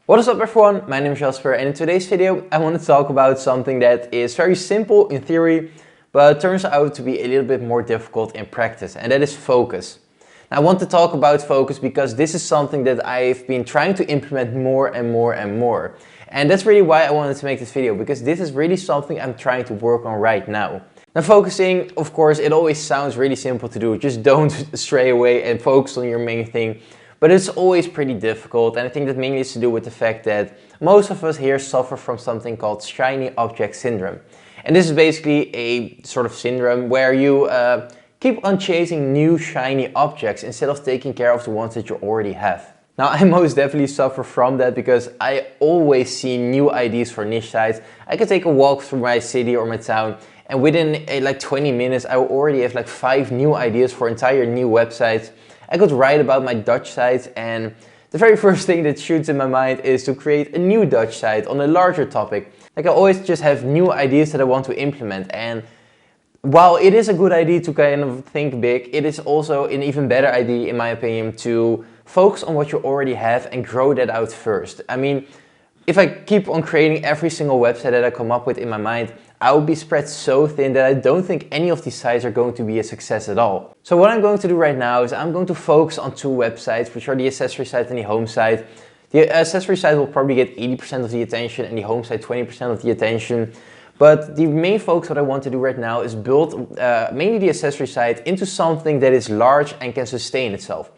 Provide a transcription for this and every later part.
What is up everyone, my name is Jasper and in today's video I want to talk about something that is very simple in theory but turns out to be a little bit more difficult in practice, and that is focus. Now, I want to talk about focus because this is something that I've been trying to implement more and more. And that's really why I wanted to make this video, because this is really something I'm trying to work on right now. Now, focusing, of course, it always sounds really simple to do. Just don't stray away and focus on your main thing. But it's always pretty difficult, and I think that mainly has to do with the fact that most of us here suffer from something called shiny object syndrome. And this is basically a sort of syndrome where you keep on chasing new shiny objects instead of taking care of the ones that you already have. Now, I most definitely suffer from that because I always see new ideas for niche sites. I can take a walk through my city or my town, and within like 20 minutes I will already have like 5 new ideas for entire new websites. I could write about my Dutch site, and the very first thing that shoots in my mind is to create a new Dutch site on a larger topic. Like, I always just have new ideas that I want to implement, and while it is a good idea to kind of think big, it is also an even better idea, in my opinion, to focus on what you already have and grow that out first. I mean, if I keep on creating every single website that I come up with in my mind, I will be spread so thin that I don't think any of these sites are going to be a success at all. So what I'm going to do right now is I'm going to focus on 2 websites, which are the accessory site and the home site. The accessory site will probably get 80% of the attention and the home site 20% of the attention. But the main focus what I want to do right now is build mainly the accessory site into something that is large and can sustain itself.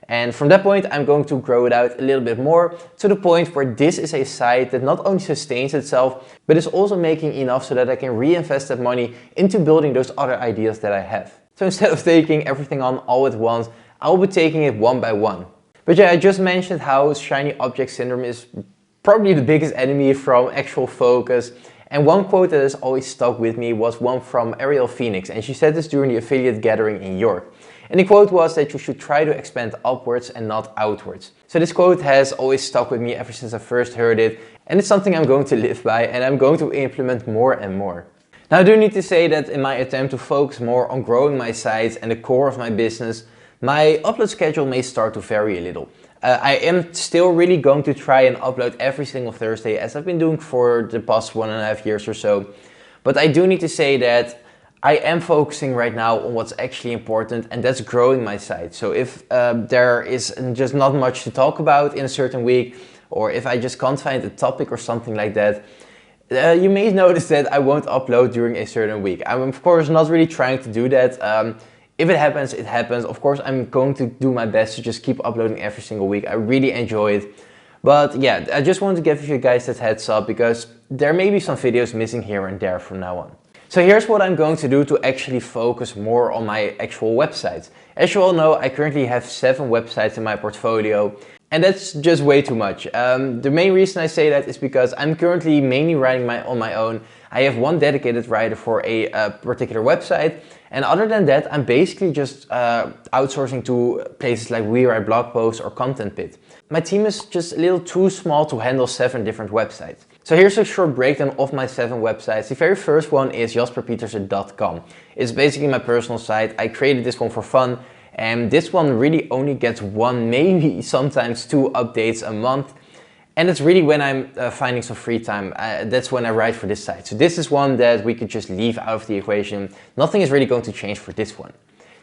And from that point, I'm going to grow it out a little bit more to the point where this is a site that not only sustains itself, but is also making enough so that I can reinvest that money into building those other ideas that I have. So instead of taking everything on all at once, I'll be taking it one by one. But yeah, I just mentioned how shiny object syndrome is probably the biggest enemy from actual focus. And one quote that has always stuck with me was one from Ariel Phoenix, and she said this during the affiliate gathering in York. And the quote was that you should try to expand upwards and not outwards. So this quote has always stuck with me ever since I first heard it, and it's something I'm going to live by and I'm going to implement more and more. Now, I do need to say that in my attempt to focus more on growing my sites and the core of my business, my upload schedule may start to vary a little. I am still really going to try and upload every single Thursday, as I've been doing for the past 1.5 years or so. But I do need to say that I am focusing right now on what's actually important, and that's growing my site. So if there is just not much to talk about in a certain week, or if I just can't find a topic or something like that, you may notice that I won't upload during a certain week. I'm of course not really trying to do that. If it happens, it happens. Of course, I'm going to do my best to just keep uploading every single week. I really enjoy it. But yeah, I just wanted to give you guys that heads up because there may be some videos missing here and there from now on. So here's what I'm going to do to actually focus more on my actual websites. As you all know, I currently have 7 websites in my portfolio, and that's just way too much. The main reason I say that is because I'm currently mainly writing on my own. I have one dedicated writer for a particular website, and other than that, I'm basically just outsourcing to places like WeWrite blog posts or Content Pit. My team is just a little too small to handle 7 different websites. So here's a short breakdown of my 7 websites. The very first one is jasperpietersen.com. It's basically my personal site. I created this one for fun, and this one really only gets 1, maybe sometimes 2 updates a month. And it's really when I'm finding some free time, that's when I write for this site. So this is one that we could just leave out of the equation. Nothing is really going to change for this one.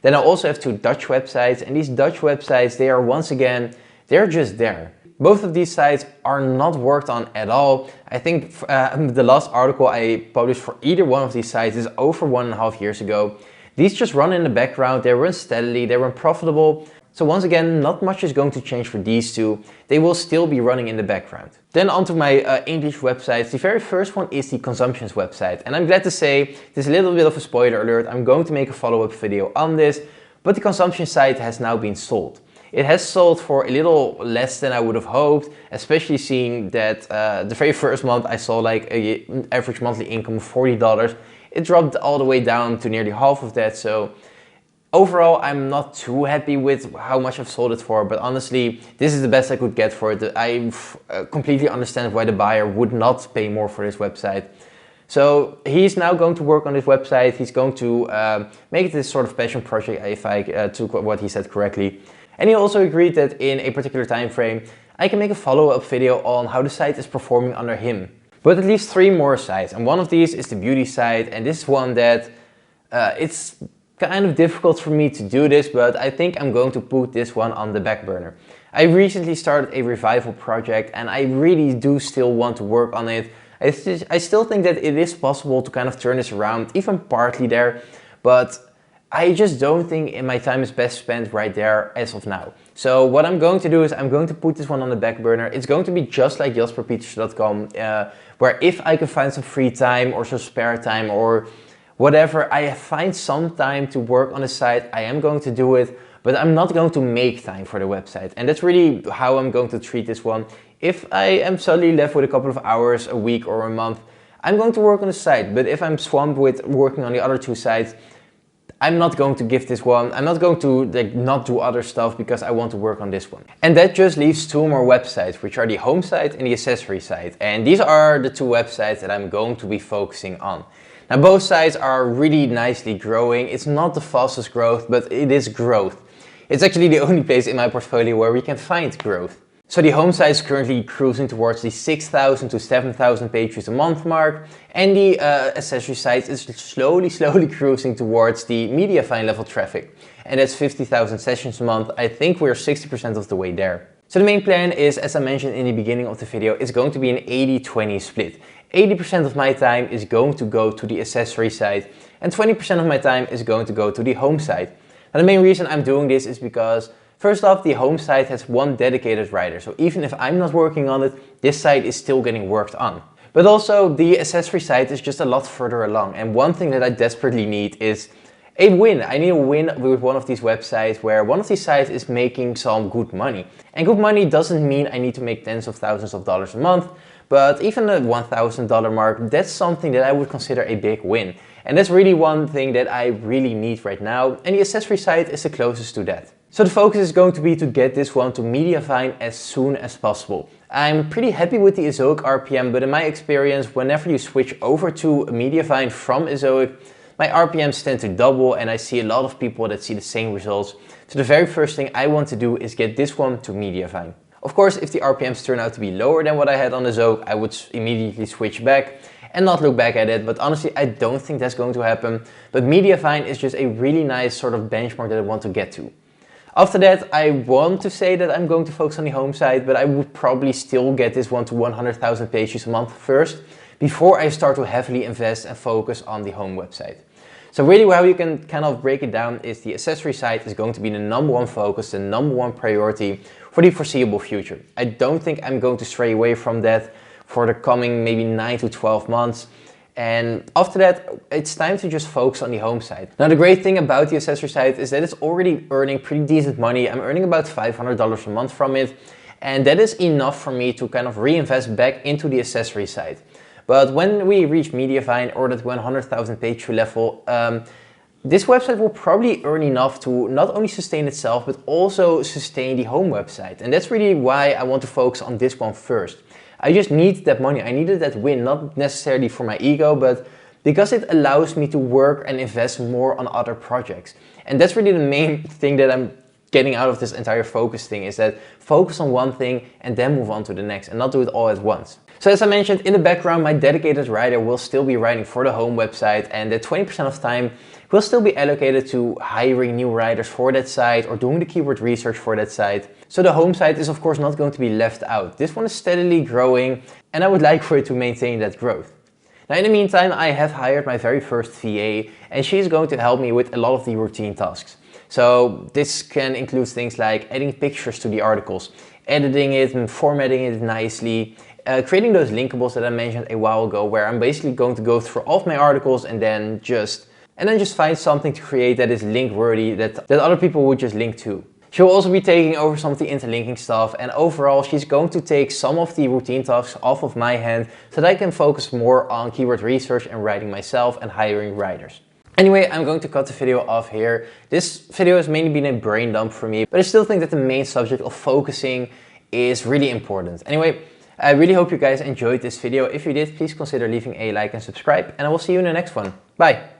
Then I also have 2 Dutch websites, and these Dutch websites, they are once again, they're just there. Both of these sites are not worked on at all. I think the last article I published for either one of these sites is over 1.5 years ago. These just run in the background, they run steadily, they run profitable. So once again, not much is going to change for these 2. They will still be running in the background. Then onto my English websites. The very first one is the Consumptions website. And I'm glad to say, this is a little bit of a spoiler alert, I'm going to make a follow-up video on this, but the Consumption site has now been sold. It has sold for a little less than I would have hoped, especially seeing that the very first month I saw like an average monthly income of $40. It dropped all the way down to nearly half of that. So overall, I'm not too happy with how much I've sold it for, but honestly, this is the best I could get for it. I completely understand why the buyer would not pay more for this website. So he's now going to work on this website. He's going to make it this sort of passion project, if I took what he said correctly. And he also agreed that in a particular time frame, I can make a follow-up video on how the site is performing under him. But at least 3 more sites, and one of these is the beauty site, and this is one that it's kind of difficult for me to do this, but I think I'm going to put this one on the back burner. I recently started a revival project and I really do still want to work on it. I still think that it is possible to kind of turn this around, even partly there, but I just don't think my time is best spent right there as of now. So what I'm going to do is I'm going to put this one on the back burner. It's going to be just like jasperpieters.com, where if I can find some free time or some spare time or whatever, I find some time to work on the site, I am going to do it, but I'm not going to make time for the website. And that's really how I'm going to treat this one. If I am suddenly left with a couple of hours a week or a month, I'm going to work on the site. But if I'm swamped with working on the other 2 sites, I'm not going to give this one. I'm not going to not do other stuff because I want to work on this one. And that just leaves 2 more websites, which are the home site and the accessory site. And these are the 2 websites that I'm going to be focusing on. Now both sites are really nicely growing. It's not the fastest growth, but it is growth. It's actually the only place in my portfolio where we can find growth. So the home site is currently cruising towards the 6,000 to 7,000 page views a month mark, and the accessory site is slowly cruising towards the Mediafine level traffic, and that's 50,000 sessions a month. I think we're 60% of the way there. So the main plan is, as I mentioned in the beginning of the video, it's going to be an 80-20 split. 80% of my time is going to go to the accessory site, and 20% of my time is going to go to the home site. Now the main reason I'm doing this is because first off, the home site has 1 dedicated writer, so even if I'm not working on it, this site is still getting worked on. But also the accessory site is just a lot further along, and one thing that I desperately need is a win. I need a win with one of these websites where one of these sites is making some good money. And good money doesn't mean I need to make tens of thousands of dollars a month, but even the $1,000 mark, that's something that I would consider a big win. And that's really one thing that I really need right now, and the accessory site is the closest to that. So the focus is going to be to get this one to Mediafine as soon as possible. I'm pretty happy with the Ezoic RPM, but in my experience, whenever you switch over to Mediafine from Ezoic, my RPMs tend to double and I see a lot of people that see the same results. So the very first thing I want to do is get this one to Mediafine. Of course, if the RPMs turn out to be lower than what I had on Ezoic, I would immediately switch back and not look back at it, but honestly I don't think that's going to happen. But Mediafine is just a really nice sort of benchmark that I want to get to. After that, I want to say that I'm going to focus on the home site, but I would probably still get this one to 100,000 pages a month first, before I start to heavily invest and focus on the home website. So really how you can kind of break it down is the accessory site is going to be the #1 focus, the #1 priority for the foreseeable future. I don't think I'm going to stray away from that for the coming maybe 9 to 12 months. And after that, it's time to just focus on the home site. Now the great thing about the accessory site is that it's already earning pretty decent money. I'm earning about $500 a month from it. And that is enough for me to kind of reinvest back into the accessory site. But when we reach Mediafine or that 100,000 page view level, this website will probably earn enough to not only sustain itself, but also sustain the home website. And that's really why I want to focus on this one first. I just need that money. I needed that win, not necessarily for my ego, but because it allows me to work and invest more on other projects. And that's really the main thing that I'm getting out of this entire focus thing, is that focus on one thing and then move on to the next and not do it all at once. So as I mentioned, in the background, my dedicated writer will still be writing for the home website, and that 20% of time will still be allocated to hiring new writers for that site or doing the keyword research for that site. So the home site is of course not going to be left out. This one is steadily growing and I would like for it to maintain that growth. Now in the meantime, I have hired my very first VA and she's going to help me with a lot of the routine tasks. So this can include things like adding pictures to the articles, editing it and formatting it nicely, creating those linkables that I mentioned a while ago, where I'm basically going to go through all of my articles and then just find something to create that is link worthy, that other people would just link to. She'll also be taking over some of the interlinking stuff, and overall she's going to take some of the routine tasks off of my hand so that I can focus more on keyword research and writing myself and hiring writers. Anyway, I'm going to cut the video off here. This video has mainly been a brain dump for me, but I still think that the main subject of focusing is really important. Anyway, I really hope you guys enjoyed this video. If you did, please consider leaving a like and subscribe, and I will see you in the next one. Bye!